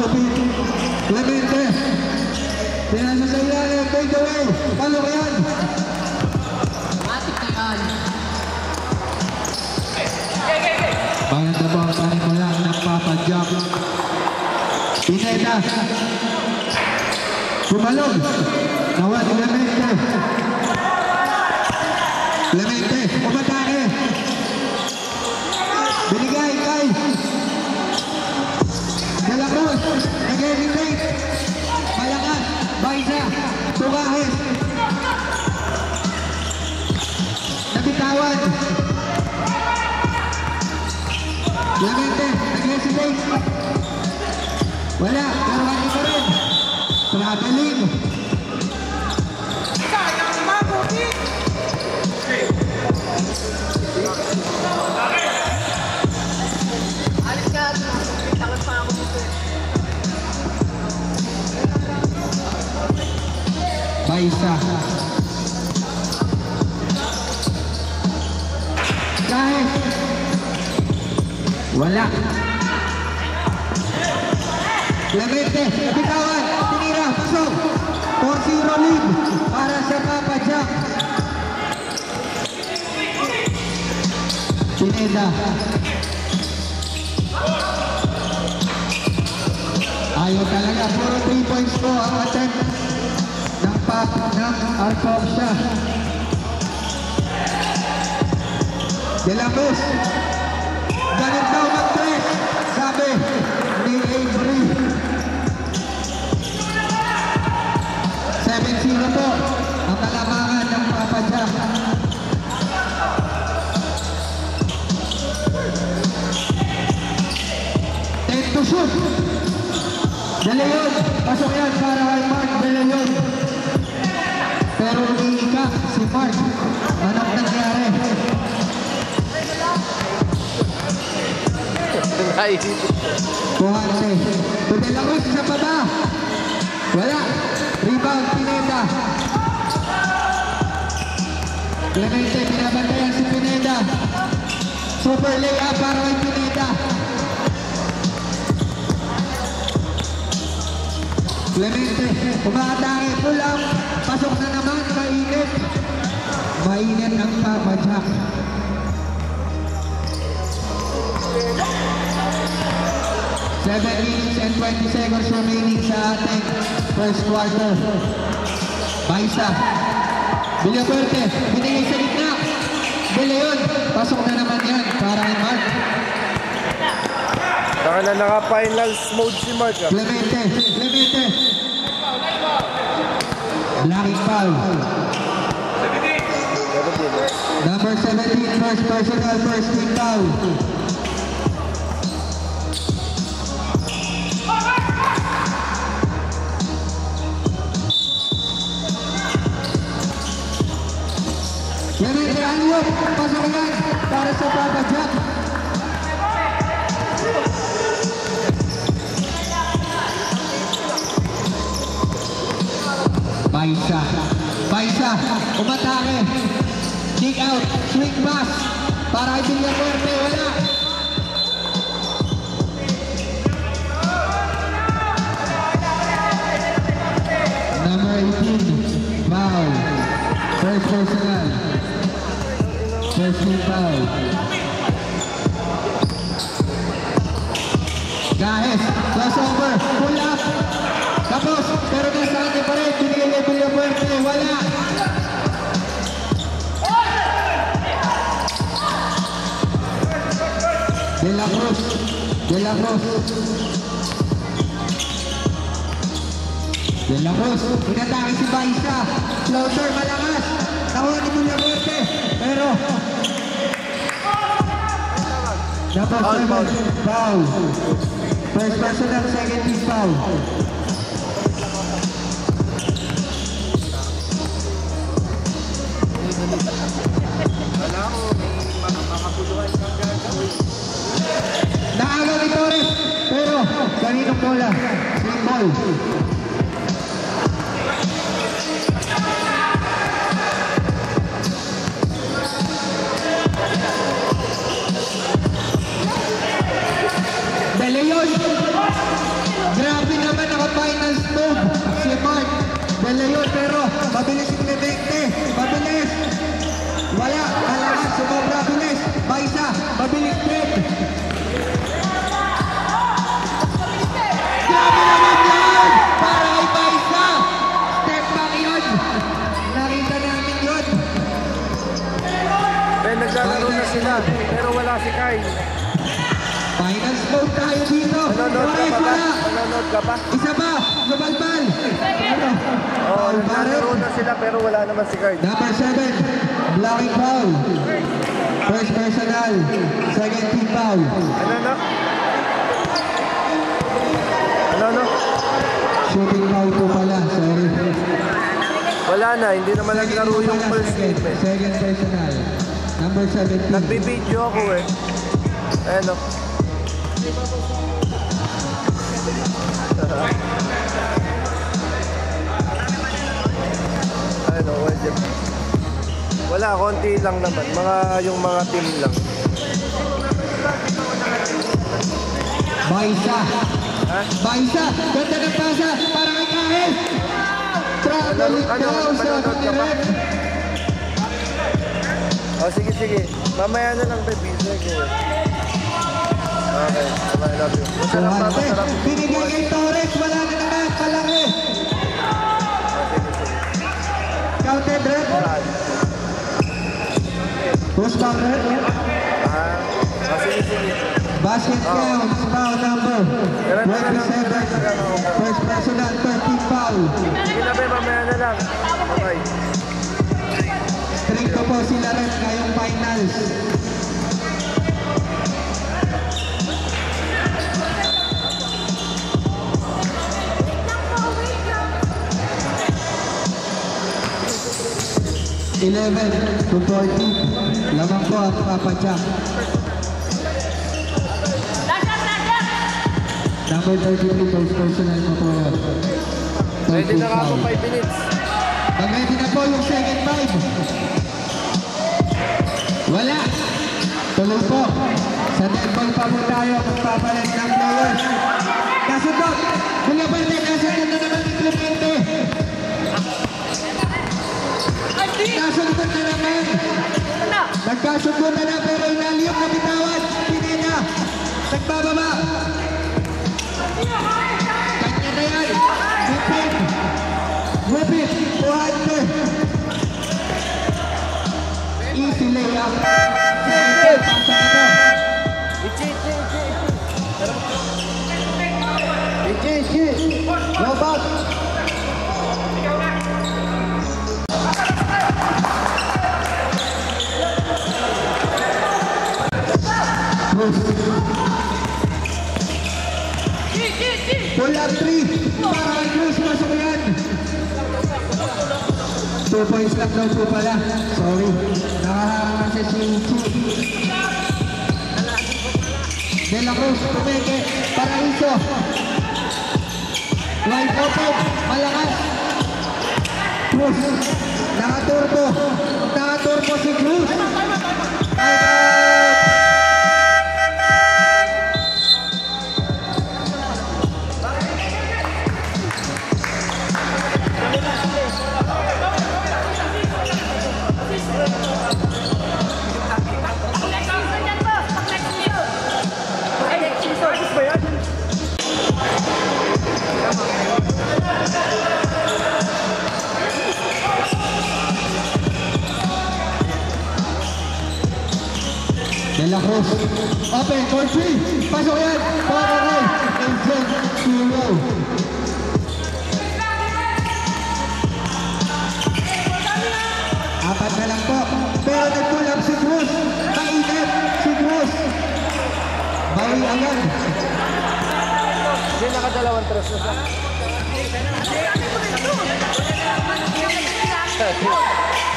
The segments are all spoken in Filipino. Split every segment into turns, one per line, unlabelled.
Magupit. Clemente. Pinasa sa ilalim. Fade away. Palo ka yan.
Matik na yan.
Bayad na ball. Kanin mo lang. Nagpapadjump. Pineda. Pumalog. Nawa ni Clemente. Clemente. Umatake. Binigay kay De La Cruz. Nag-hesitate. Malakas. Baisa. Tugahin. Nabitawan. Clemente. Nag-hesitate. Wala. Pero kani pa rin. Traveling.
Alis ka. Takot pa ako dito.
Baisa. Kahit. Wala. Clemente. Nabitawan. Tinira. Pasok. 4-0 lead. Para sa Papa Jack. Pineda. Ayaw talaga. Puro 3 points po ang attempt ng Arcoxa. De La Cruz. Ganun daw mag-press. Sabi ni Avery. 7-0 po ang kalamangan ng Papa Jack. To shoot. De Leon. Pasok yan para kay Mark De Leon. Pero umiika si Mark. Anong nangyari? Kuhante. To De La Cruz sa baba. Wala. Rebound. Pineda. Clemente. Pinabantayan si Pineda. Super layup para kay Pineda. Clemente, umaatake, pull up, pasok na naman, mainit. Mainit ang Papa Jack. Seven minutes and 20 seconds remaining sa ating first quarter. Baisa. Villafuerte, binigay sa gitna. De Leon, pasok na naman yan para kay Mark.
Saka na naka-finals mode si Mark.
Clemente. Blocking foul. Number 17, first personal, first team foul. Clemente, aliyop, pasok yan para sa Papa Jack. Baisa, umatake, kick out, swing pass, para kay Villafuerte, wala. Number 18, foul, first personal, first team foul. Gahes, crossover, pull up. Tapos, pero nasa atin pa rin, binigay kay Villafuerte, wala. De La Cruz. De La Cruz, inatake si Baisa. Floater, malakas. Nakuha ni Villafuerte, pero number 7, foul. First personal, second team foul. Naagaw ni Torres, pero kaninong bola? Swing ball. De Leon, grab Mabilis si Clemente. Mabilis. Wala. Malakas. Sumobra. Bilis. Baisa. Mabilis Fred. Grabe naman yun! Para kay Baisa. Step back yun. Nakita namin yun.
Then naglalaro na sila. Pero wala si Kyle.
Final smoke tayo dito.
Nanonood ka
Torres,
pa ba?
wala.
Nanonood ka pa?
Isa ba? Lubalbal. Ano?
Oo, naglalaro na sila pero wala naman si Kyle.
Number 7, blocking foul. First personal, second team foul.
Ano no? Ano no?
Shooting foul po pala, sorry.
Wala na, hindi naman naglaro yung first game eh.
Second personal, number 17.
Nagbibideo ako eh. Ano? Ano, wala, konti lang naman. Yung mga team lang.
Baisa.
Ha?
Baisa, ganda ng pasa para kay Kahel. Traveling daw sa Kamiret.
Oh, sige. Mamaya na lang, baby. Sige. Okay, I love you. Masarap pa, masarap.
Binigay kay Torres, wala na naman, palaki. Counted red. Push back red.
Sige.
Basket counts, foul number 27. First personal, 13 foul.
Sige na, babe, mamaya na lang. Okay.
Straight po sila rin ngayong finals. Eleven to 14. Lamang po at Papa Jack. Number 33, first personal mo po.
Ready na nga ako 5 minutes.
Mag-ready na po yung second five. Wala. Tuloy po. Sa dead ball pa po tayo. Magpapalit ng players. Kasundot. Mula pa rin. Nasundot na naman ni Clemente. Nasundot na naman. Nagkasundot na pero inaliyok na bitawan. Pinena. Nagbababa. Kanya na yan. Whipping. Whipping. 200. Easy layup. Pasa ito. Ichi. Robot. Pull up 3. Para kay Cruz. Masok yan. 2 points lang daw po pala. Sorry. Nakaharang kasi si Ichi. De La Cruz. Pumeke. Paraiso. Wide open. Malakas. Cruz. Nakaturbo. Nakaturbo si Cruz. De La Cruz. Open for 3. Pasok yan. Para kay Angel Chiro. Apat na lang po. Pero nag-pull up si Cruz. Mainit si Cruz. Bawi agad.
Hindi nakadalawang tres na siya.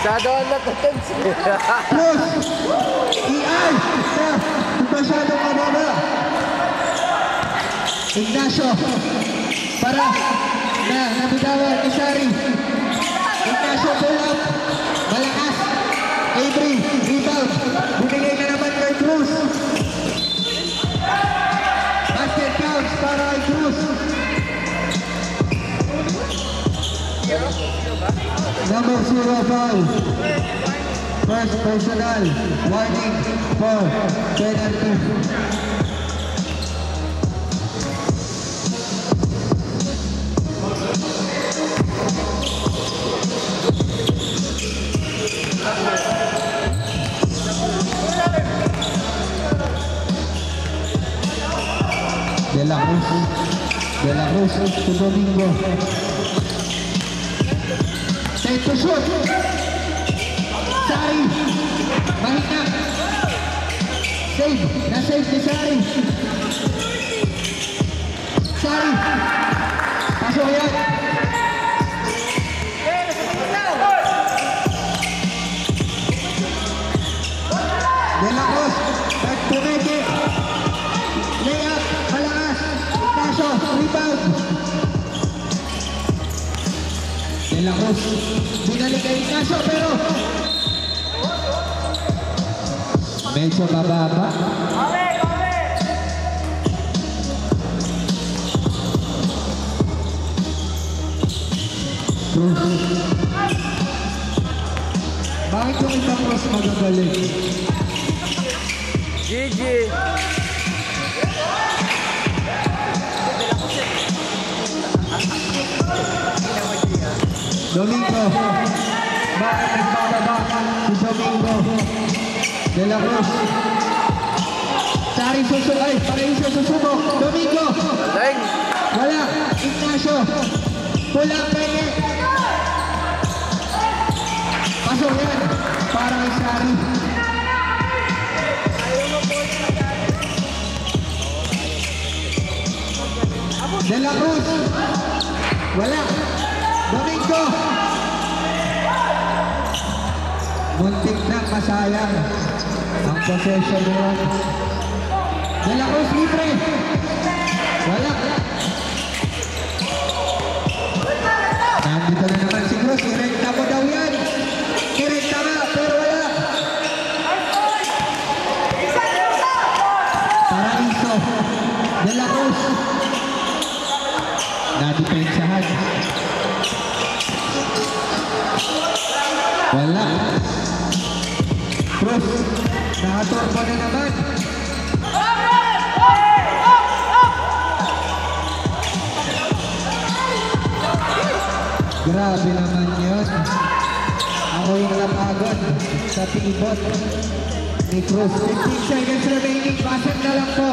Shadowhan na tense.
Cruz. EI. Masyadong mababa. Ignacio. Para. Nabitawan ni Shari. Ignacio pull up. Malakas. Avery. Rebound. Binigay na naman kay Cruz. Basket counts para kay Cruz. Number Number 0 foul. First personal. Warning for penalty. De La Cruz to Domingo. Take to shoot. Sari. Mahina. Save. Na-save ni Sari. Sari. Pasok yan. De La Cruz. Back to Meke. Layup. Malakas. Ignacio. Rebound. De La Cruz. Binalik kay Ignacio pero medyo mababa. Cruz. Bakit yung ibang Cruz magagaling?
GG.
Domingo. Bakit nagbababa si Domingo? De La Cruz. Sari susubok. Ay, Paraiso susubok. Domingo.
Galing.
Wala. Ignacio. Pula penge. Pasok yan. Para kay Sari. De La Cruz. Wala. Domingo. Muntik na masayang ang possession yun. De La Cruz libre. Wala. Nandito na naman si Cruz. Irekta mo daw yan. Irekta nga pero wala. Paraiso. De La Cruz. Nadepensahan. Wala. Cruz. Nakatorbo na naman. Grabe naman yun. Ako yung napagod sa pivot ni Cruz. 15 seconds remaining. Pasok na lang po.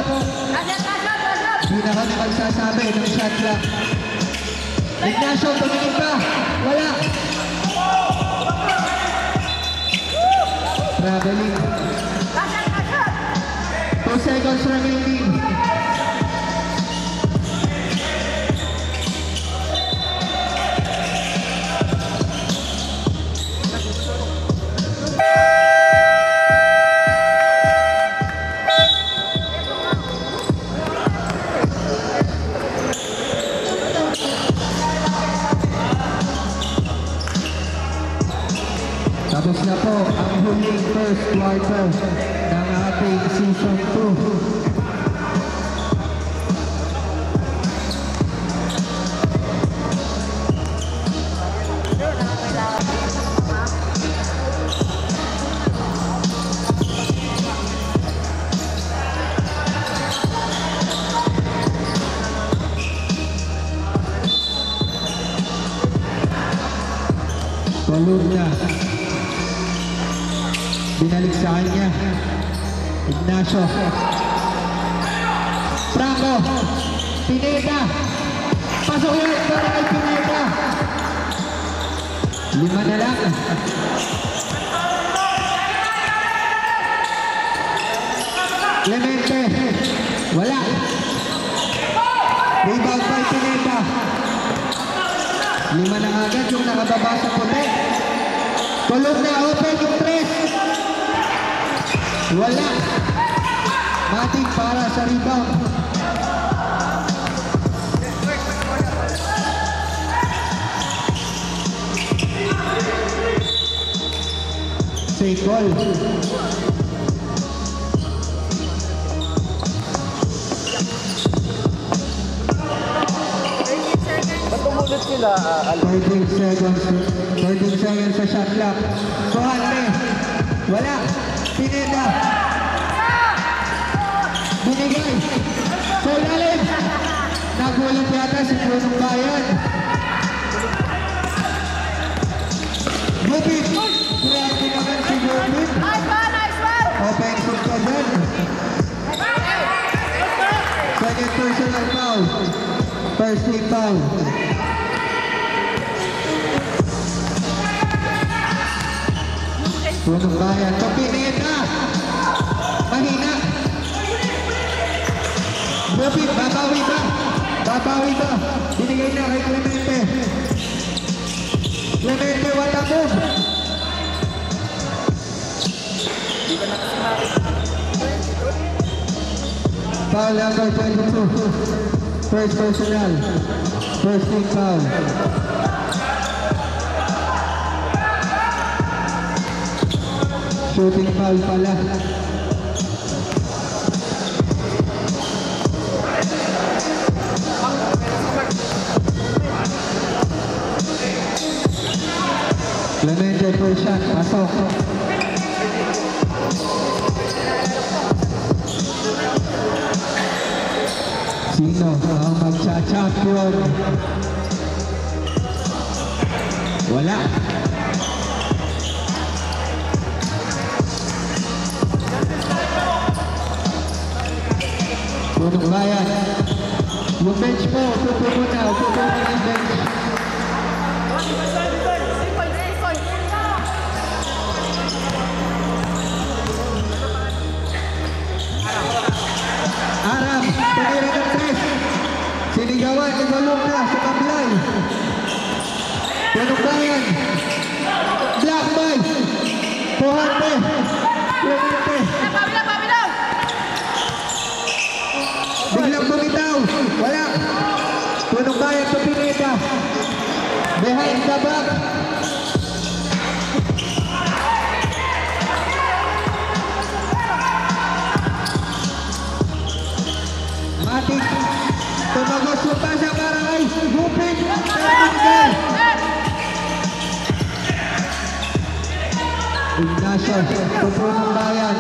Hindi na kami magsasabi ng shot lang. Ignacio, tumingin pa. Wala. Traveling. 2 seconds remaining. Tapos na po ang huling first quarter ng ating season 2. Columna. Binalik sa kanya. Ignacio. Franco. Pineda. Pasok yun para kay Pineda. 5 na lang. Clemente. Wala. Rebound by Pineda. 5 na agad yung nakababa sa puti. Columna open yung 3. Wala. Matik para sa rebound. Safe ball.
Ba't umulot sila? sila aalis.
13 seconds. 13 seconds sa shot clock. Kohante. Wala. Pineda. Binigay. Sa ilalim. Nagulat yata si Punong Bayan. Gupit. Grabe naman si Gupit.
Nice one!
Offensive ka dyan. Second personal foul. First team foul. Punong Bayan. Kapinita. Mahina. Gupit. Babawi ba? Babawi ba? Binigay na kay Clemente. Clemente, what a move. Foul number 22. First personal. First team foul. Shooting foul pala. Clemente first shot. Pasok. Sino ang magcha-champion? Wala. Punong Bayan. Yung bench po, upo muna yung bench. Aram, pagkira ng tres. Sinigawan, igulong na sa kablay. Punong Bayan. Black boy. Puhante. Clemente. Biglang bumitaw. Wala. Punong Bayan to Pineda. Behind the back. Matik. Tumagos yung pasa para kay Gupit. Terminal. Ignacio. Punong Bayan.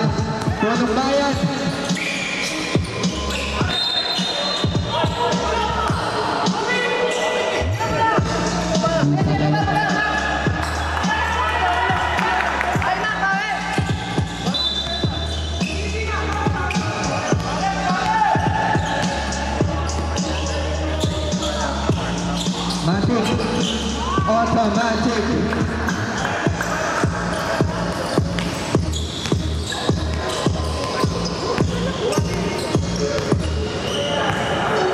Punong Bayan. Matik. Automatic.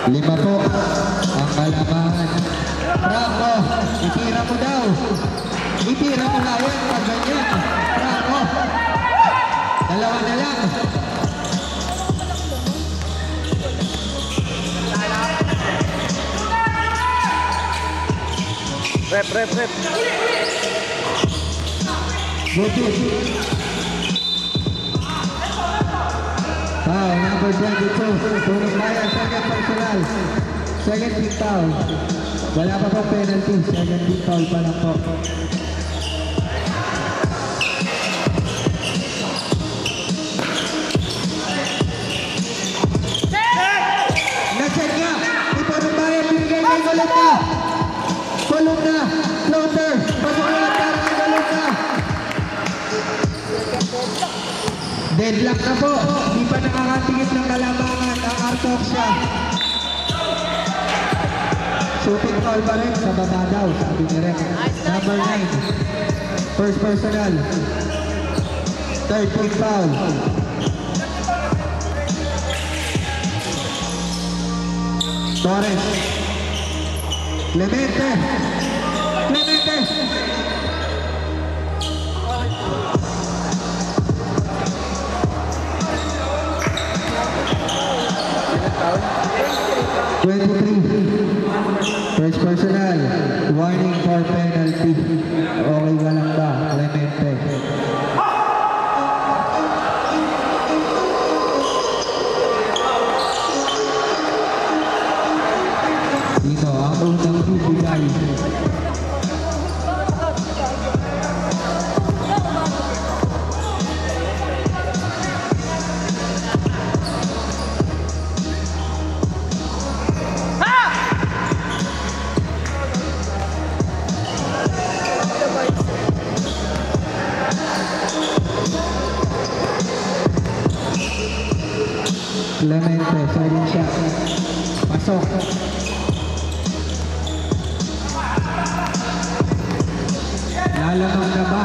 Lima po ang kalamangan. Franco, itira mo daw. Itira mo na yan pag ganyan. Franco. Dalawa na lang.
Rep.
Gupit. Foul number 22. Punong Bayan, second personal. Second team foul. Wala pa po penalty. Second team foul pa lang po. Nag-check nga. Di Punong Bayan, binigay na yung gulong na. Gulong na. Floater. Pasok na lang para may gulong na. Deadlock na po. Di pa nakakatingit ng kalamangan ang Artoxia. Shooting foul pa rin sa baba daw, sabi ni Rek. Number 9. First personal. Third team foul. Torres. Clemente. Clemente. First personal, warning for penalty. Okay ka lang ba, Clemente? Dito, ang unang bibigay. Clemente, second shot. Pasok. Lalamang na ba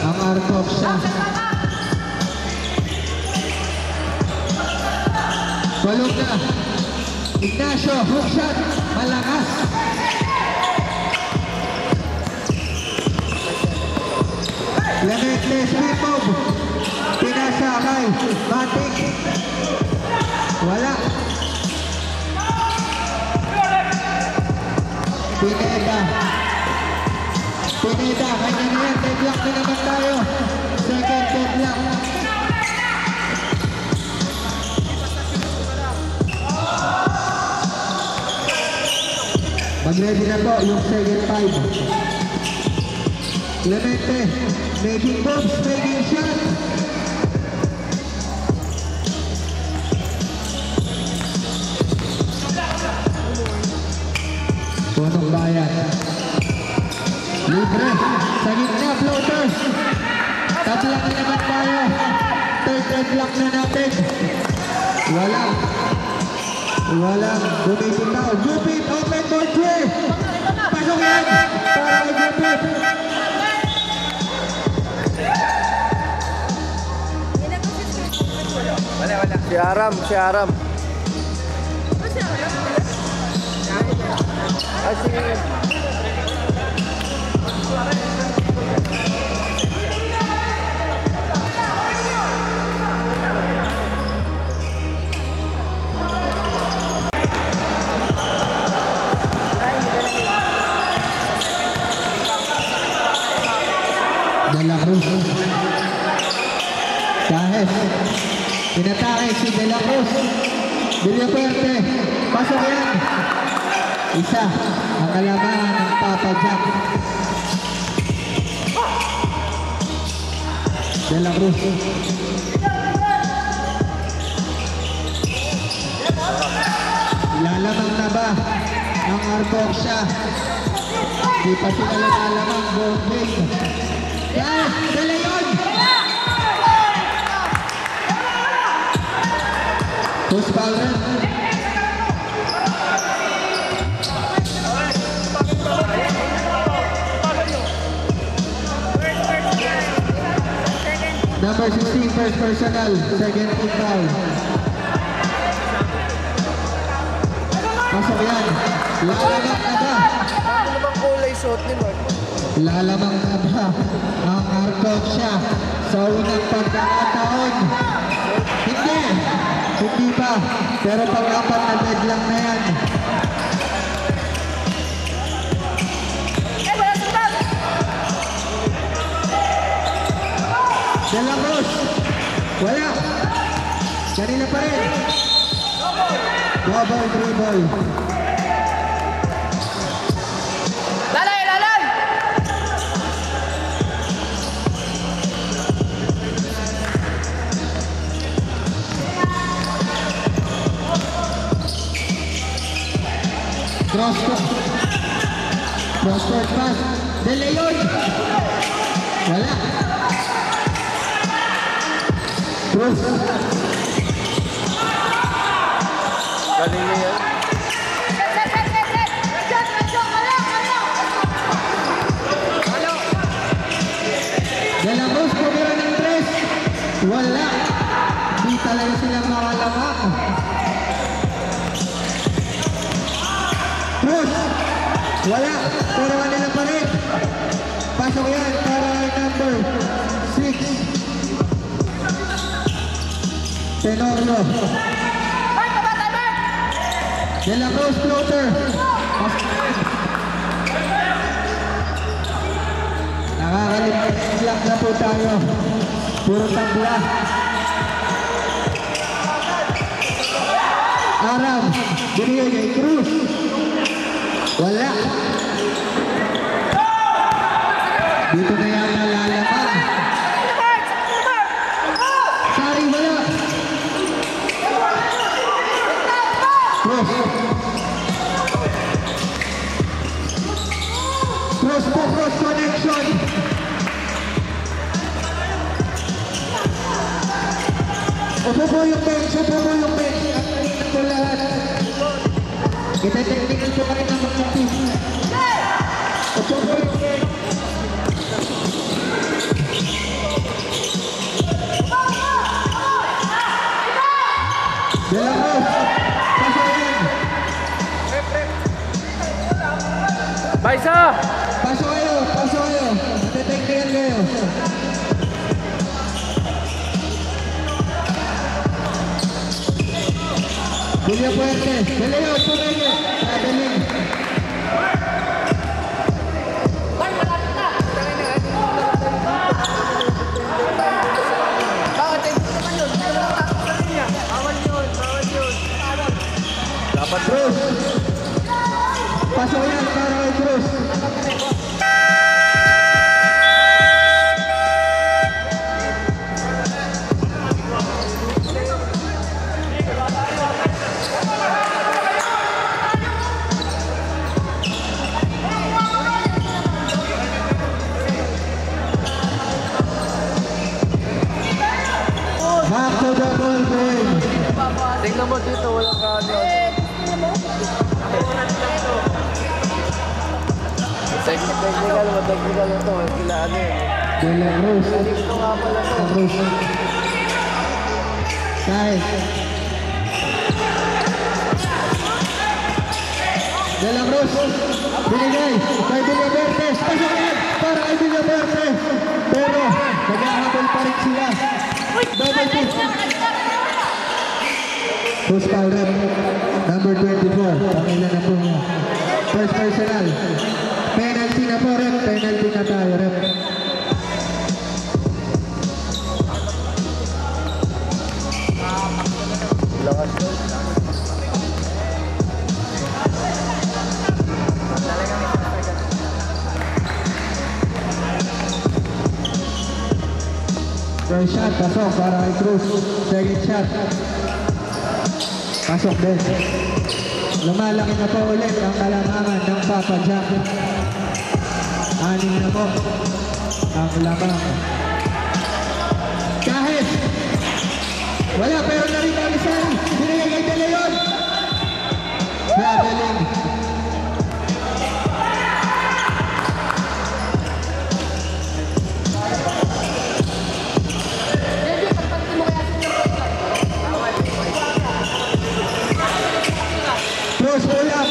ang Arcov siya? Tulog na. Ignacio, hook shot. Malakas. Clemente, sweep move. Pinasa kay Matik. Wala. Pineda. Pineda, kanya na yan. Deadlock na naman tayo. Second deadlock. Mag-ready na po yung second five. Clemente, making moves, making shot. Punong bayan. Libre. Sa gitna, floaters. Tatlang na naman tayo. Third deadlock na natin. Walang bumibitaw. Gupit, open board clear. Pasok yan. Para kay Gupit.
Si Aram. Ah, si...
De La Cruz. Kahit pinatake si De La Cruz. Villapuerte. Pasok yan. Isa ang kalamangan ng Papa Jack. De La Cruz. Lalamang na ba ang Arcoxia? Di pa sila lalamang. Gold base. Yes! De Leon! Push foul rin. Number 16, first personal, second team foul. Pasok yan. Lalamang na ba?
Ano bang kulay suot ni Mark?
Lalamang na ba ang Arcoxia sa unang pagkakataon? Hindi pa. Pero pag-apat na deadlock na yan. De La Cruz. Wala. Kanina pa rin. Double dribble.
Lalay!
Cross-court pass. De Leon. Wala. Cruz.
Galing niya yan.
De La Cruz pumira ng tres. Wala. Di talaga silang makalamak. Cruz. Wala. Pero kanila pa rin. Pasok yan para number 6. Tenorio. De La Cruz floater. Nakakalimit na po tayo. Puro tabla. Aram. Binigay kay Cruz. Wala. Dito na yan nalalaman. Sari wala. Cruz. Cross po, cross connection. Upo po yung bench, Ite-technical po kayo ng mga team. Opo po yung game. De La Cruz. Pasok yan.
Baisa!
Pasok kayo. Pasok kayo. Ite-technical kayo. Julia Puente. De Leon, pumili. Traveling.
Dapat
Cruz. Pasok yan para kay Cruz. Back to the ball game.
tingnan mo dito, walang kanya. Technical mo to. Kila ano yun.
De La Cruz.
Ito nga pala to.
La Cruz. Kahit. De La Cruz. Binigay kay Villavertes. Pasok yan para kay Villavertes. Pero naghahabol pa rin sila. Double kick. Who's foul rep? Number 24. Pangila na po niya. First personal. Penalty na po rep. Penalty na tayo rep.
Lakas to.
First shot, pasok para kay Cruz. Second shot. Pasok din. Lumalaki na po ulit ang kalamangan ng Papa Jack. 6 na po ang lamang. Kahit wala pero na rin ang isang binigay kay De Leon. Traveling. Cruz pull up.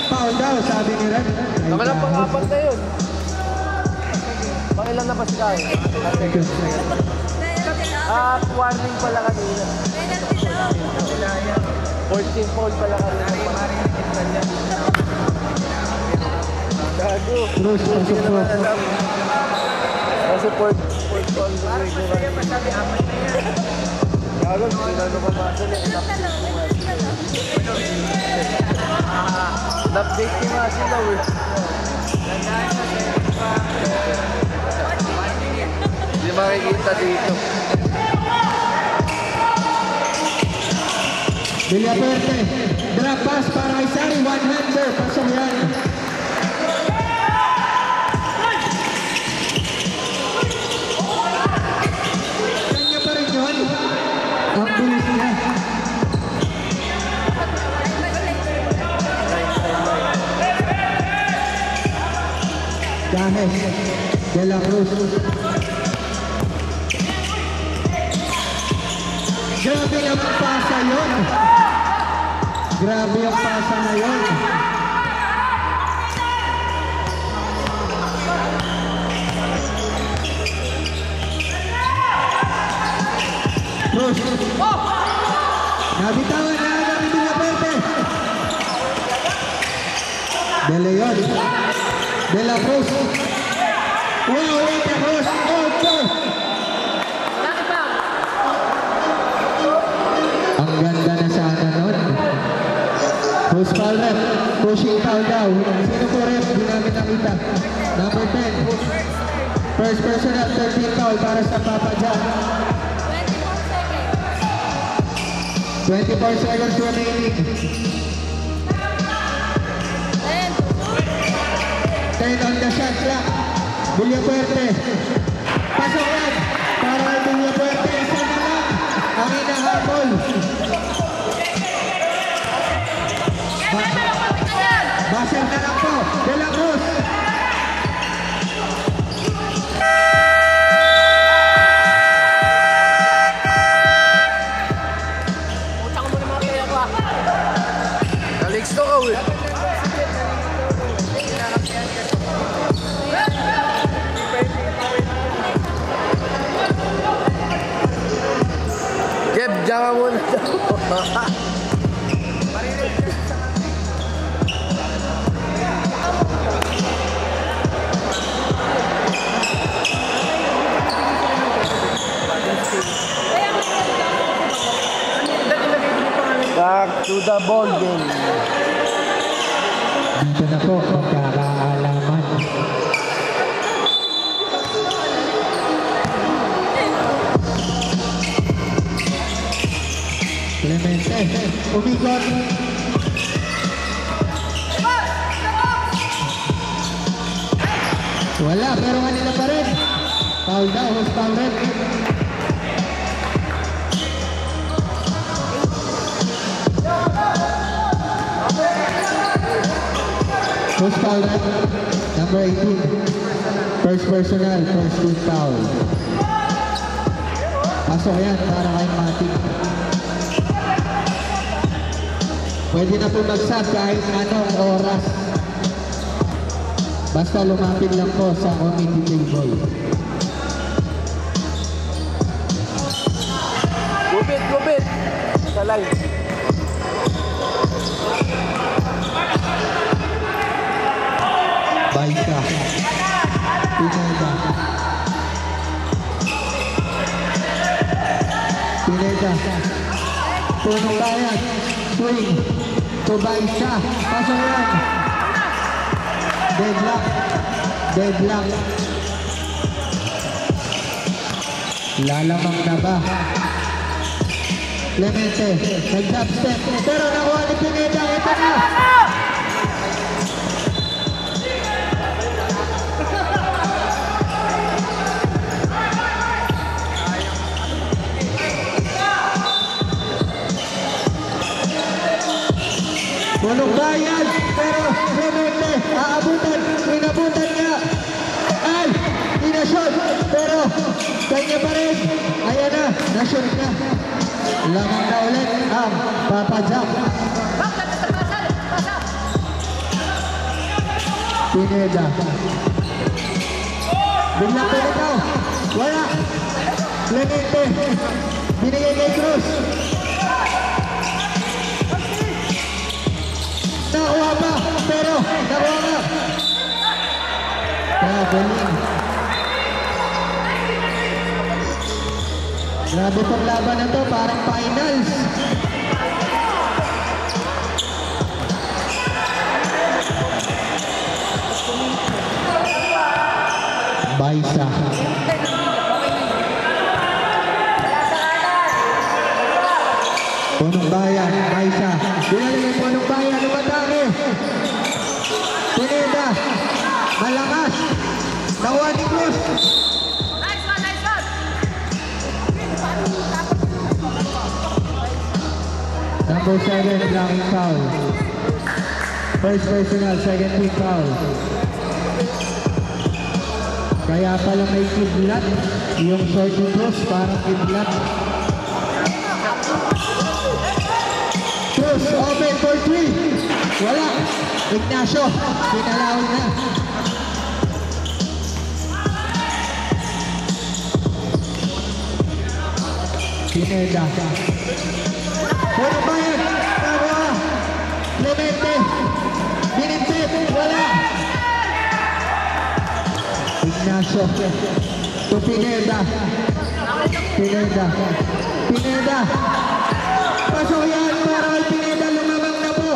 Foul daw sabi ni Red.
Naman ang pang-apat na yun. Pangilan na pa si Kyle? Warning pala kanina. 14 foul pala kanina. Gago.
Cruz pasok po.
Kasi 4 foul. Gago, sinano pa masa niya. Update ko nga sila eh. Hindi makikita dito.
Villafuerte. Drop pass para kay Sari. One-hander. Pasok yan. Kanya pa rin yun. Ang bilis niya. Dahil De La Cruz. Grabe ang pasa yun. Grabe ang pasa na yun. Cruz. Nabitawan na agad ni Villafuerte. De Leon. De La Cruz. Wow, what a cross. Oh, goal. Ang ganda na sana nun. Who's foul rep? Pushing foul daw. Sino po rep? Di namin nakita. Number 10. First personal 13 foul para sa Papa Jack. 24 seconds remaining. 10 on the shot clock. Villafuerte. Pasok yan. Para kay Villafuerte. Isa na lang. Ang inahabol.
Diyan ka muna. Back to the ball game.
Dito na po, magkakaalaman. Clemente, umikot. Wala, pero kanila pa rin. Foul daw, host foul rin. Host foul rin. Number 18. First personal, first team foul. Pasok yan para kay Matic. Pwede na bumagsak kahit anong oras. Basta lumapit lang po sa committee table.
Gupit. Sa line.
Baisa. Pineda. Punong bayan. Swing. To Baisa. Pasok yan. Deadlock. Lalamang na ba? Clemente. Nag-drop step. Pero nakuha ni Pineda. Ito na. Punong bayan, pero Clemente, inabutan niya. Ay, inashot, pero kanya pa rin. Ayan na, nashot na. Lamang na ulit ang Papa Jack. Pineda. Biglang pinitaw. Wala. Clemente, binigay kay Cruz. Nakuha pa, pero nakuha ka. Galing. Grabe pang laban na to, parang finals. Baisa. Punong bayan, Baisa. Binaling yung punong bayan, lumatake. Pineda. Malakas. Nakuha ni Cruz.
Nice one.
Number 7, blocking foul. First personal, second team foul. Kaya pala may kidlat. Yung short ni Cruz, parang kidlat. Cruz, open for 3. Wala. Ignacio, pinalawin na. Pineda. Puro bayan. Nakuha. Clemente. Binimpit. Wala. Ignacio. To Pineda. Pineda. Pasok yan para kay Pineda. Lumamang na po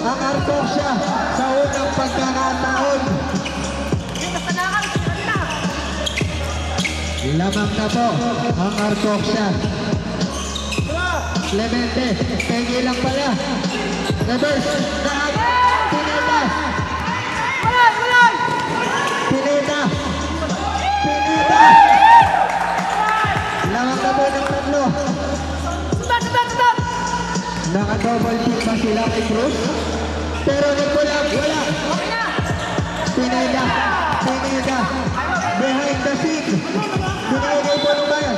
ang Arcosia sa unang pagkakataon. Lamang na po ang Arcosia. Clemente, pegi lang pala. Reverse, lahat. Pineda. Lamang na po ng tatlo. Naka-double team pa sila kay Cruz. Pero nagpulang, wala. Pineda. Behind the scene. Binigay po ng bayan.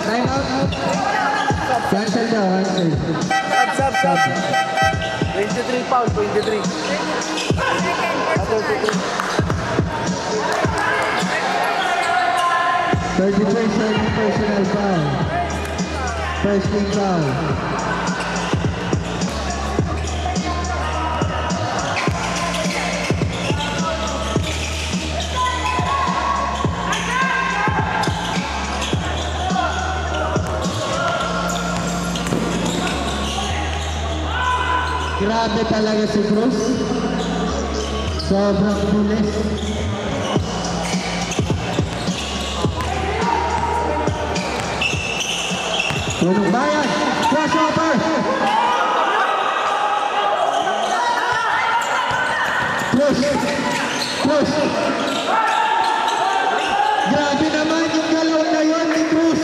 Time out. Cancel daw, cancel.
Sub. 23 foul, 23.
33 personal foul. First team foul. Grabe talaga si Cruz. Sobrang bilis. Punong bayan. Crossover. Cruz. Cruz. Grabe naman yung galaw na yun ni Cruz.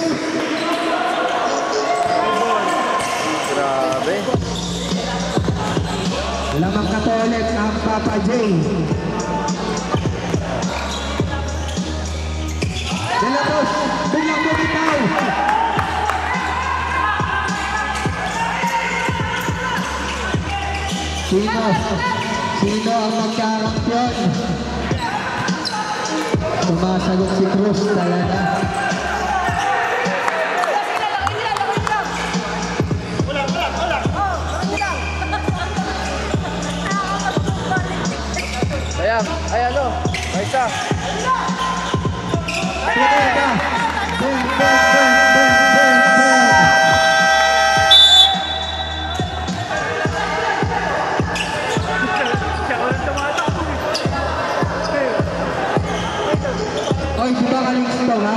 Grabe.
Lamang katolik ang Papa J. De La Cruz, biglang bumitaw. Sino ang magkakampyon? Sumasagot si Cruz talaga.
Ayan, ay ano, may isa.
Pineda. Boom, boom, boom, boom, boom, boom. Oy, di ba kaling ito, ha?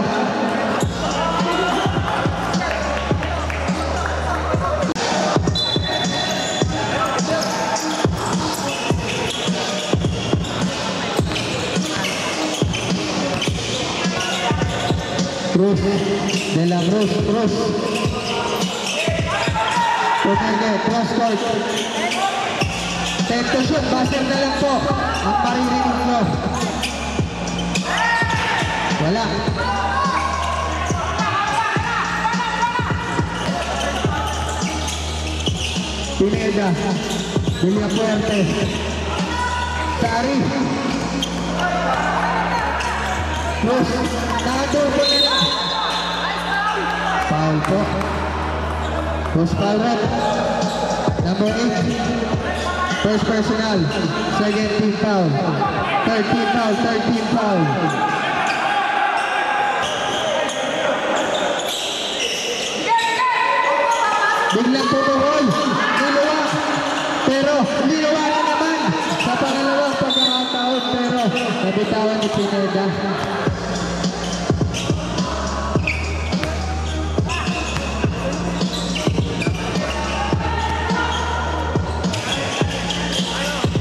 Cruz, De La Cruz, Cruz. Pumili, cross court. Tento shoot, buzzer na lang po. Ang maririnig mo. Wala. Pineda, Villafuerte. Sari. Cruz, nakatupo nila. Foul po. Cruz foul red. Number 8. First personal. Second team foul. Third team foul. Third team foul. Biglang pumuhol. Niluwa. Pero niluwa na naman. Sa pangalawang pagkakataon. Pero nabitawan ni Pineda.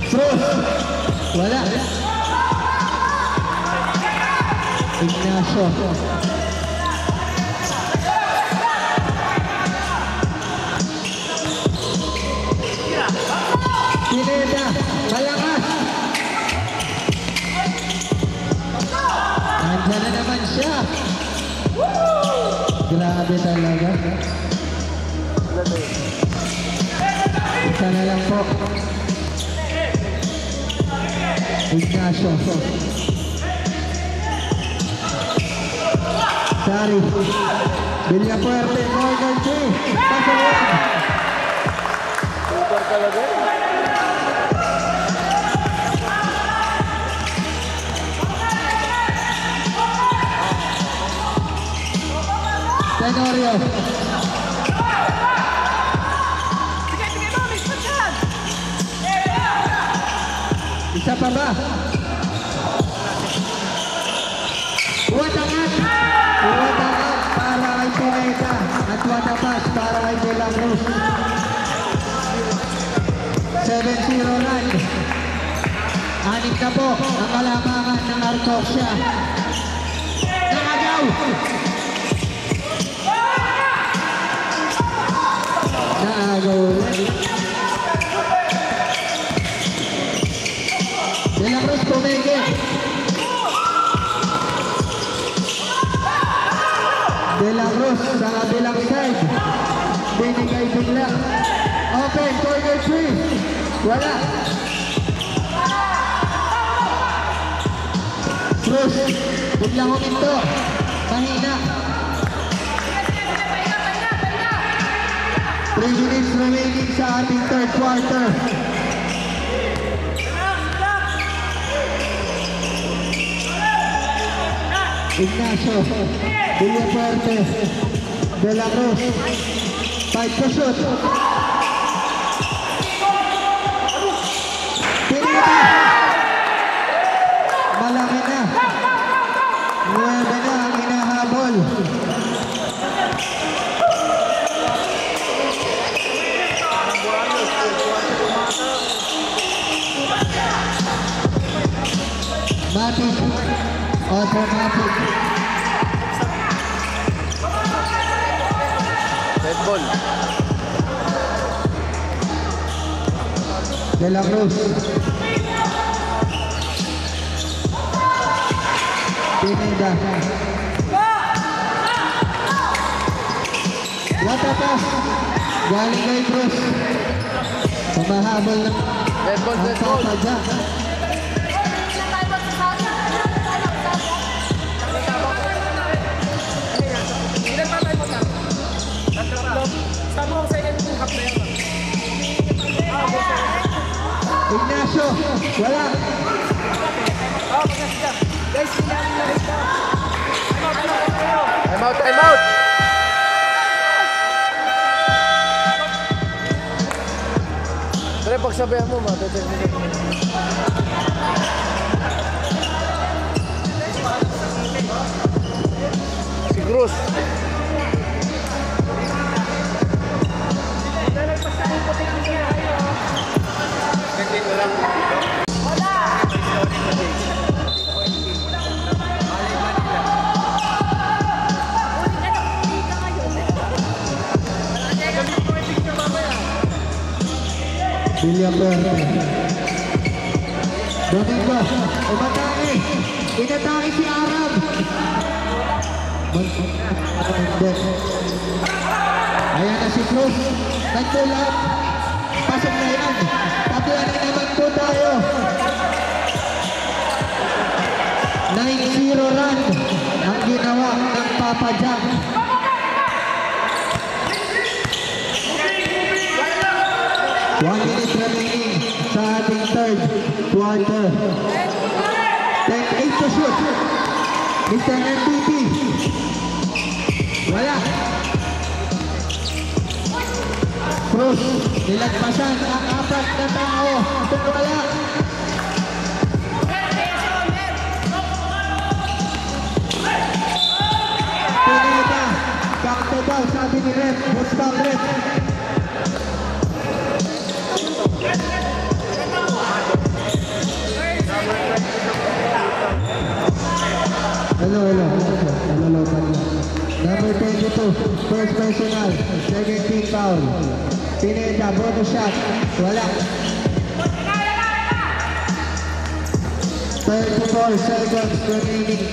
Cruz. Wala. Ignacio. Pineda. Malakas. Nandiyan na naman siya. Grabe talaga. Isa na lang po. Ignacio. Sari. Villafuerte. Morgan G. Pasawan.
Super talaga.
Tenorio. Isa pa ba? Watangan para kay Pineda at Watapas para kay De La Cruz. 7-0 run. Anim na po ang kalamangan ng Arcosia. Nakagaw! Nakagaw ulit. De La Cruz pumigil. De La Cruz sa kabilang side. Binigay bigla. Open, corner 3. Wala. Cruz, biglang huminto. Mahina. 3 minutes remaining sa ating third quarter. Ignacio, Villafuerte, De La Cruz, 5 to shoot. Pinita! Malaki na. 9 na ang hinahabol. Matic, automatic.
Red ball.
De La Cruz. Pineda. What a pass. Galing kay Cruz. Pumahabol na
Red ball, red ball.
Papadya. Ignacio, wala.
Time out, time out. Pero pagsabihan mo, matatin mo. Si Cruz.
Villafuerte. Domingo, umatake. Inatake si Arab. Ayan na si Cruz. Nagtulak. Pasok na yan. Tatuan na naman po tayo. 9-0 run ang ginawa ng Papa Jack. One minute remaining sa ating third quarter. 10-8 to shoot. Mr. MVP. Wala. Cruz, nilagpasan ang apat na tao. Pero wala. Pineda. Back to down, sabi ni Rep. Bustang Rep. Hello. Number 22, first personal, second team foul. Pineda, bottom shot, wala. 34 seconds remaining.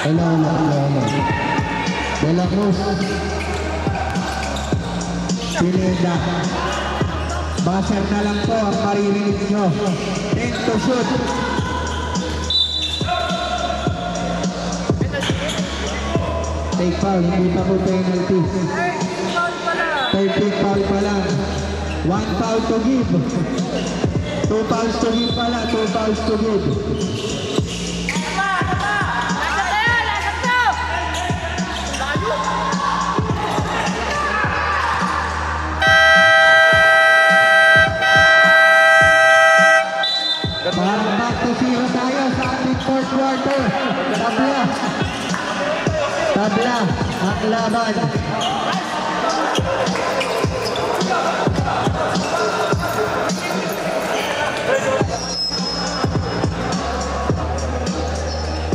Hello. De La Cruz. Pineda. Buzzer na lang po ang maririnig nyo. 10 to shoot. Take foul, hindi pa po penalty. 13 foul pa lang. 1 foul to give. 2 fouls to give pala. 2 fouls to give. Parang back to zero tayo sa ating fourth quarter. Tabla ang laban.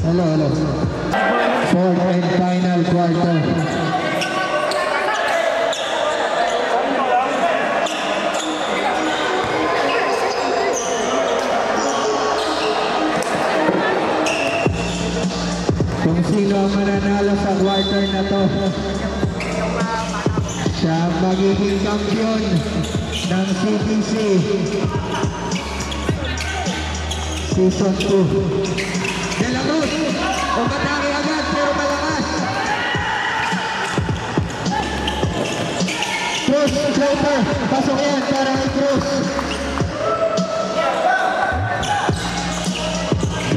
Hello. Fourth and final quarter. Kung sino ang mananalo sa quarter na to, siya magiging kampiyon ng CTC. Season 2. De La Cruz. Umatake agad pero malakas. Cruz, floater. Pasok yan para kay Cruz.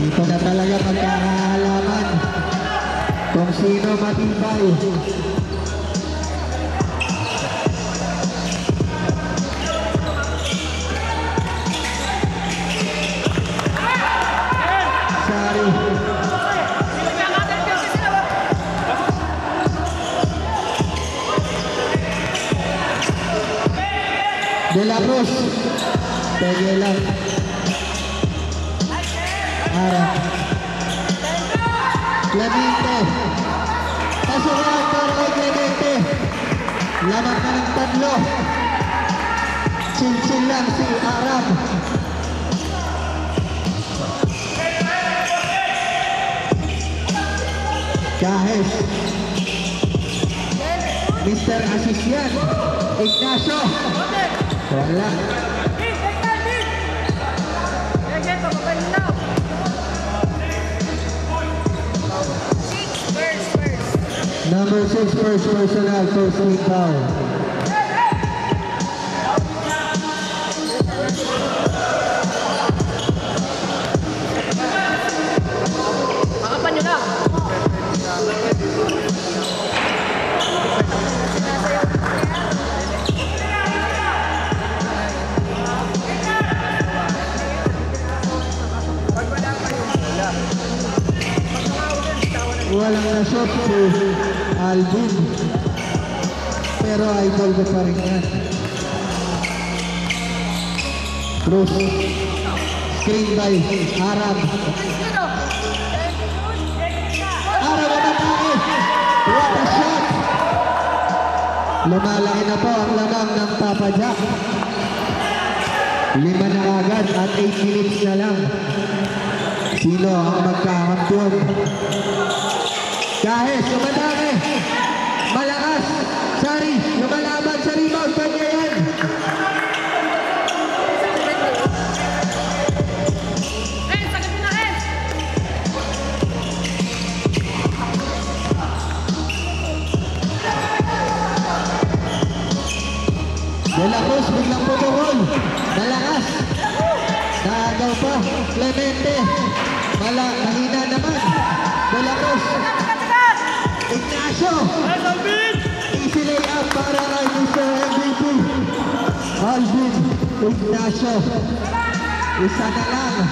Dito na talaga magkakahalaman kung sino matibay. Sari. De La Cruz. Pwede lang. Harap. Clemente. Pasok yan para kay Clemente. Lamang na ng tatlo. Chill-chill lang si Arab. Kahes. Mr. Asisyan. Ignacio. Wala. Number 6 first personal, first team foul.
Makapan nyo na.
Walang na-shot si Alvin. Pero idol ko pa rin yan. Cruz. Screen by Arab. Arab ang atake. What a shot! Lumalaki na po ang lamang ng Papa Jack. 5 na agad at 8 minutes na lang. Sino ang magkakampyon? Kahes, lumatake. Malakas. Sari, lumalaban sa rebound. Kanya yan.
Sakit na rin.
De La Cruz, biglang putokol. Malakas. Naagaw pa. Clemente. Mahina naman. De La Cruz. Ignacio. Easy layup para kay Mr. MVP. Alvin Ignacio. Isa na lang.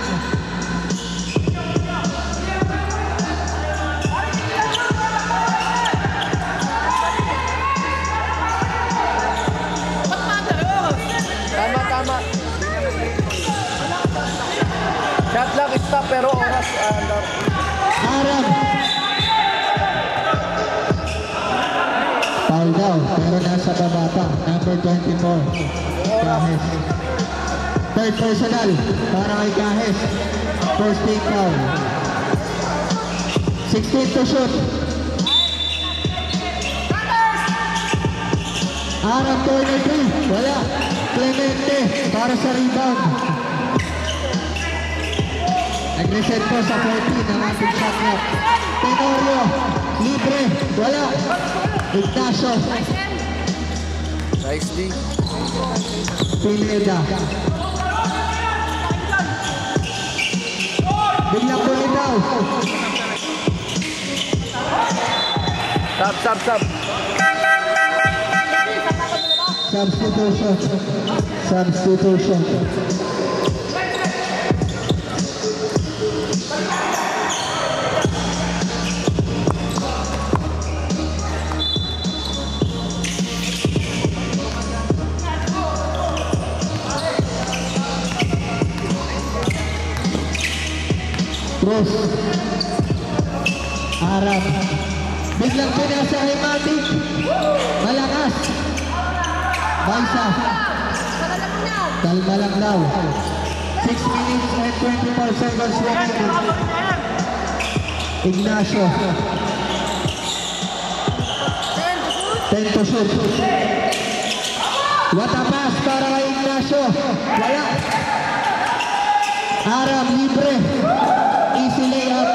Tama. Shot lang, stop, pero oras.
Arab. Foul daw, pero nasa baba pa. Number 24. Kahes. Third personal para kay Kahes. First team foul. 16 to shoot. Arab corner 3. Wala. Clemente para sa rebound. Nag-reset po sa 14 ang ating shot clock. Tenorio. Libre. Wala. Ignacio.
Nicely.
Pineda. Biglang po daw.
Stop.
Substitution. Cruz. Arab. Biglang pinasa kay Matic. Malakas. Baisa. Kalma lang daw. 6 minutes and 24 seconds remaining. Ignacio. 10 to shoot. What a pass para kay Ignacio. Wala. Aram, libre. Easy layup.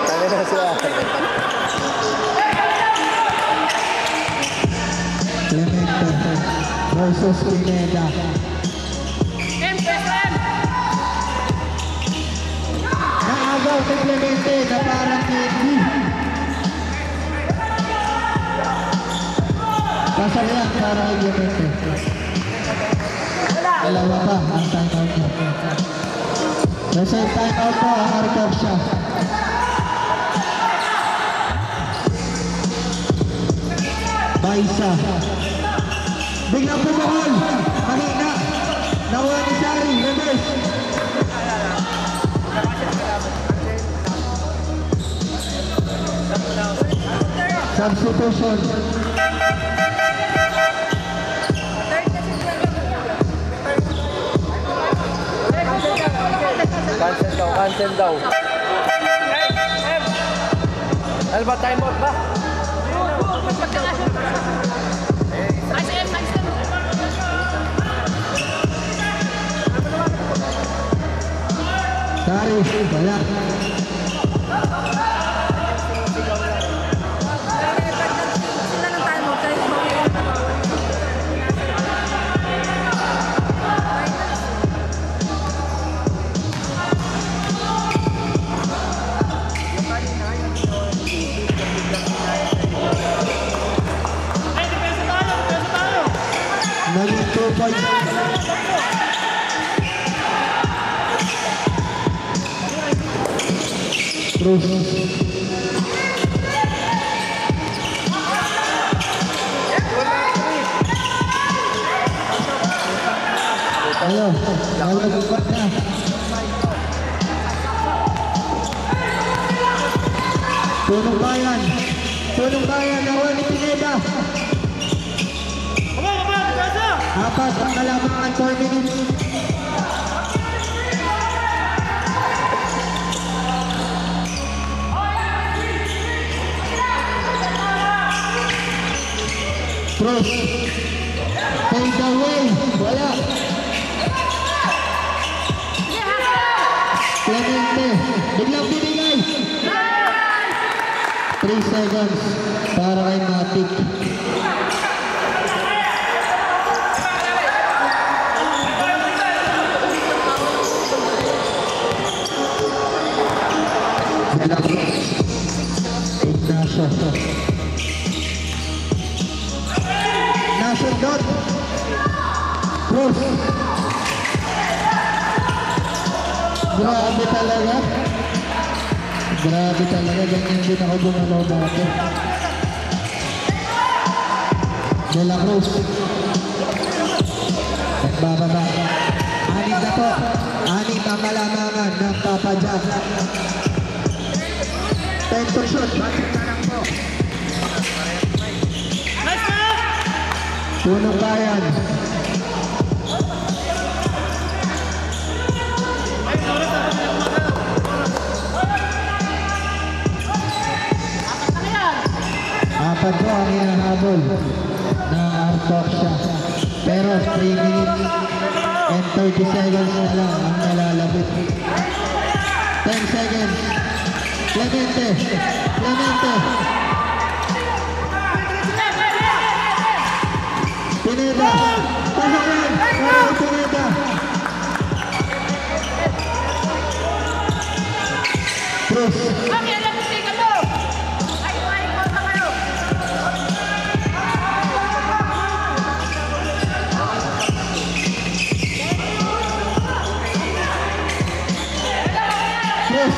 Tangin na siya.
Clemente versus Pineda. Naagaw kay Clemente na parang hindi. Pasayan para kay Clemente. Dalawa pa ang timeout niya. Nasa timeout po ang Arcab siya. Baisa. Biglang bumukol. Mahina. Nakuha ni Sari. Reverse. Substitution.
Cancel daw. Ano ba, time out ba?
Sari. Wala. Naging 2 points. Cruz. Ayo, nalagupat na. Punong bayan. Punong bayan, nakuha ni Pineda. Apat ang kalamangan, 4 minutes. Cruz. Fade away. Wala. Clemente. Biglang binigay. 3 seconds para kay Matic. Ignacio. Ignacio dot. Cruz. Grabe talaga. Grabe talaga. Ganyan din ako gumalaw dati. De La Cruz. Nagbababa. 6 na po. 6 ang kalamangan ng Papa Jack. 10 to shoot. Punong bayan. Apat po ang hinahabol na Artok siya. Pero 3 minutes and 30 seconds na lang ang nalalabit. 10 seconds. Clemente. Clemente. Pineda. Pasakin. Pineda. Cruz. Cruz.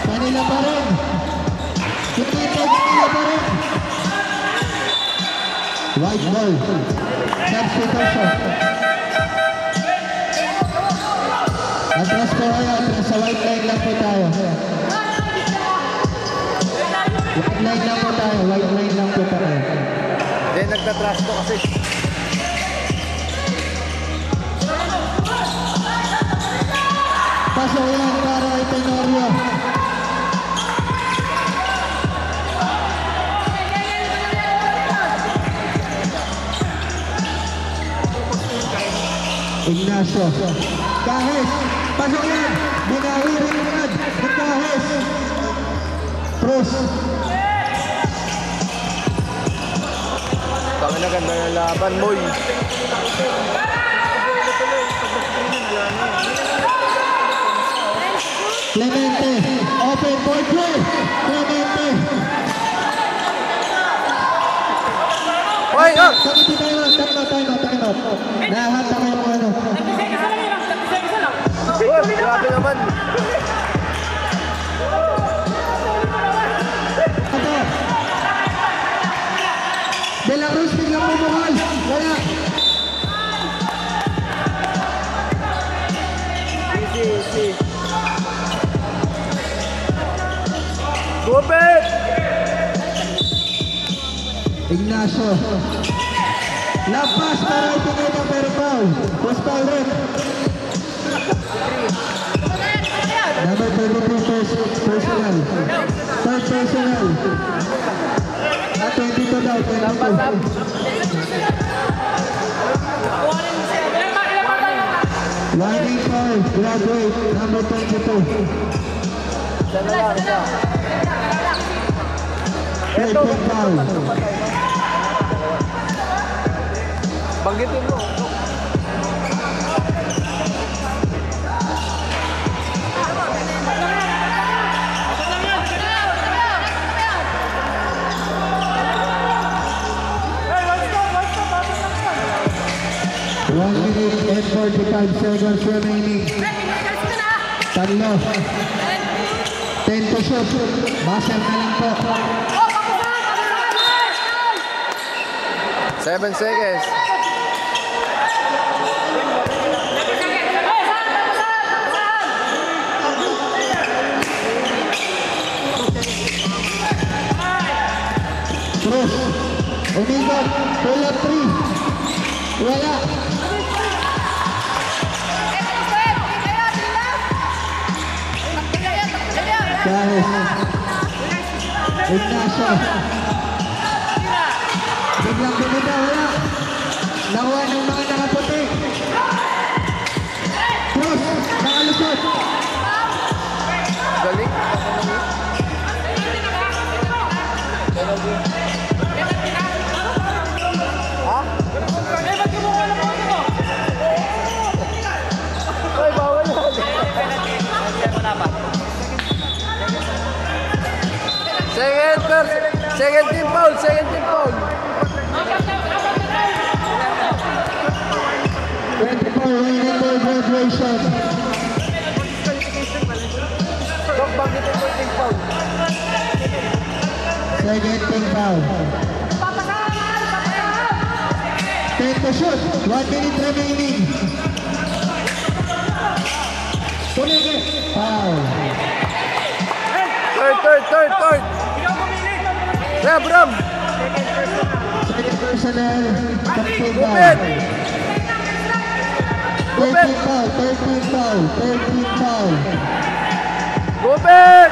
Kanila pa rin. Kanila pa rin. White ball. Substitution. Atras po kayo. Atras sa white line lang po tayo. White line lang po tayo. White line lang po tayo.
Hindi, nagtatrash ko kasi.
Pasok yan para kay Tenorio. Ignacio. Ignacio. Kahit. Pasok yan. Binawi rin agad. Kahit. Cruz.
Tama na ganda ng laban, boy.
Clemente. Open for play. Clemente.
Hoy, oh!
Time out. Nahata kayo mga ano.
Oh, grabe naman.
De La Cruz biglang bumuhal. Wala.
Easy. Gupit!
Ignacio. Lampas para itinita pero foul. Post foul rin. Number 32 personal. Third personal. At 22 daw. 22. Lining foul. Graduate. Number 22. Third foul.
Banggitin mo.
One minute and 45 seconds remaining. Tatlo. 10 to shoot. Buzzer na lang po.
7 seconds.
Cruz. Umigot. Pull up 3. Wala. Kahit. Ignacio. Biglang bumita. Wala. Nakuha ng mga nakaputi. Cruz. Nakalusot.
Galing. Ay, bawal yan. Second team foul.
Graduation.
Dok, banggitin mo yung team foul.
Second team foul. 10 to shoot. 1 minute remaining. Tumigil. Foul.
Third. Yeah, Bram.
Second personnel. Second foul.
Gupit.
13 foul.
Gupit.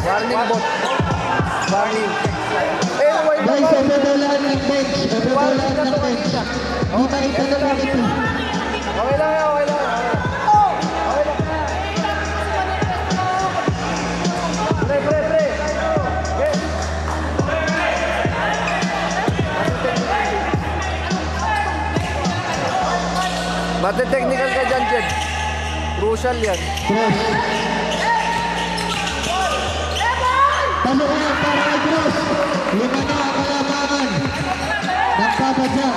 Warning bot. Warning.
Guys, ebebulaan ng bench. Di makita na lang ito.
Okay lang. Pre. Mate-technical ka dyan, Jed. Crucial yan.
Cross. Pasok na para kay Cross. Lima na ang kalamangan. Nagpapadya.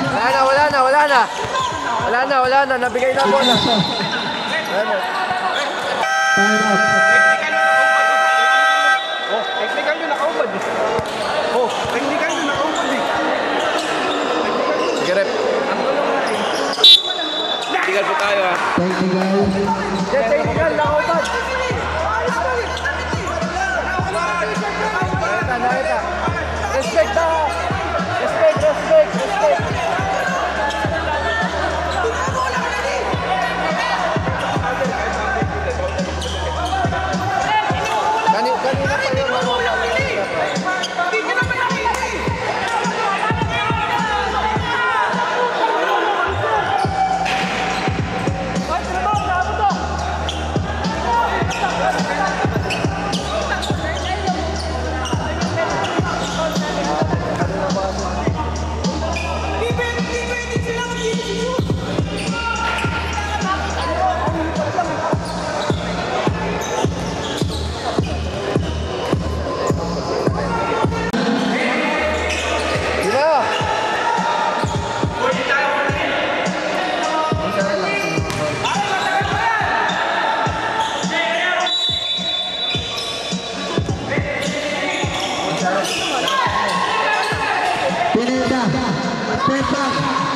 Wala na. Nabigay na bola.
Time out.
Technical yun, nakaubad. Technical yun, nakaubad. Sige, rep. Technical po tayo, ha? Technical, nakaubad. Nakita. Respect.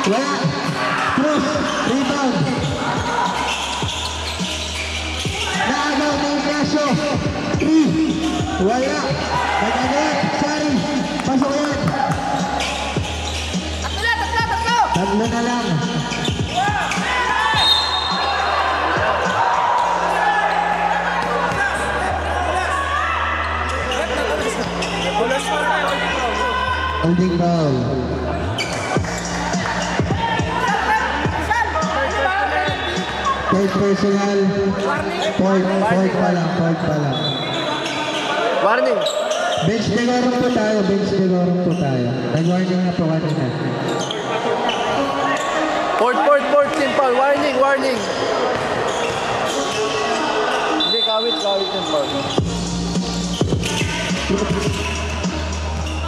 Wala. Cruz. Rebound. Naagaw ni Ignacio. 3. Wala. Nag-agad. Sari. Pasok yan. Tatlo na lang. Holding ball. Third personal. Point pa lang.
Warning.
Bench decorum po tayo. Nag-warning na po kanina.
Port, team foul. Warning. Hindi, kawit yung foul.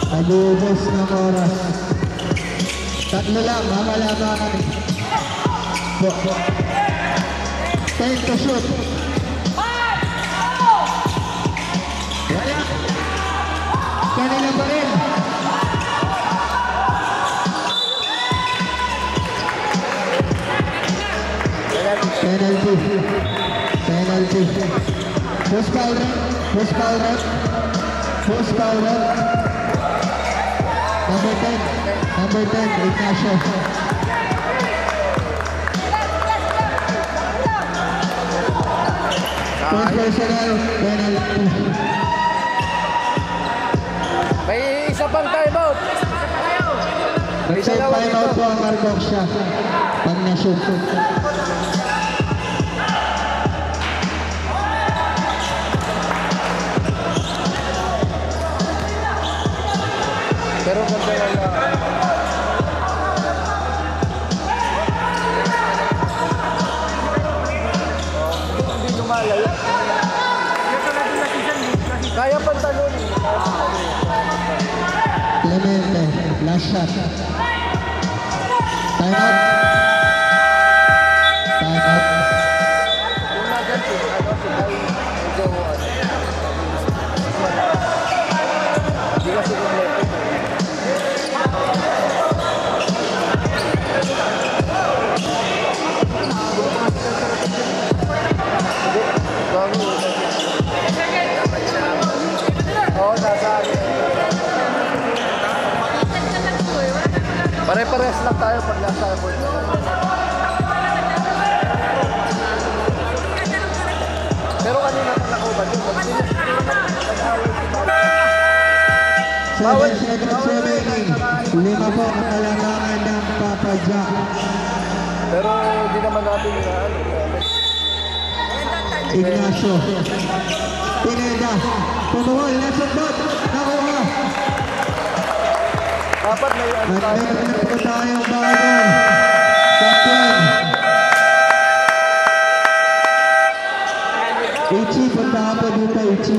Nag-uubos ng oras. Tatlo lang, mamalama kami. 10 to shoot. Wala. Kanila pa rin. Penalty. Post foul rep. Number 10, Ignacio. First personal, penalty.
May isa pang timeout.
Nag-set timeout po ang Marcosia. Pag na-shoot.
Pero ganda na lang. Hindi lumalayo. Kaya pantalon.
Clemente, last shot. Timeout.
Yung naganti, medyo hindi kasi kumpleto. Pare-pares lang tayo pag nasa court. Pero kanina pag nakubad yun,
Bawal. 7 lima po ang kalamangan ng Papa Jack.
pero hindi naman natin
Ignacio. Pineda. Pumuhol. Nasundot. Nakuha.
dapat may tayo.
Nagmemelit po tayong bago. Kaplan. Ichi. Punta ka po dito. Ichi.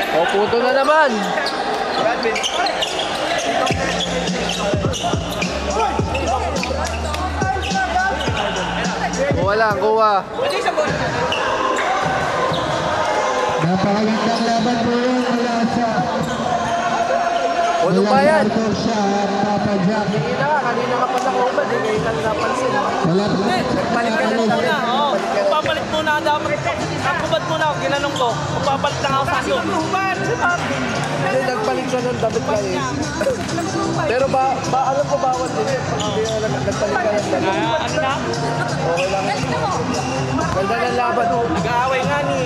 O, puto na naman. Kuha.
Napakagandang laban po yun mula sa
Puto ba yan?
Marcosia at Papa Jack.
Kanina ka pa nakubad, hindi ka napansin.
Wala po.
Papalit ka lang muna, oh. Papalit muna dapat. Ang kubad muna, ginanong ko. Papalit lang ako sa akin.
Hindi, nagpalit siya ng damit lang eh. Pero alam ko bawat din eh. Pag hindi na nagpalit ka ng damit.
Ano na?
Okay lang. Ganda ng laban.
Nag-aaway nga ni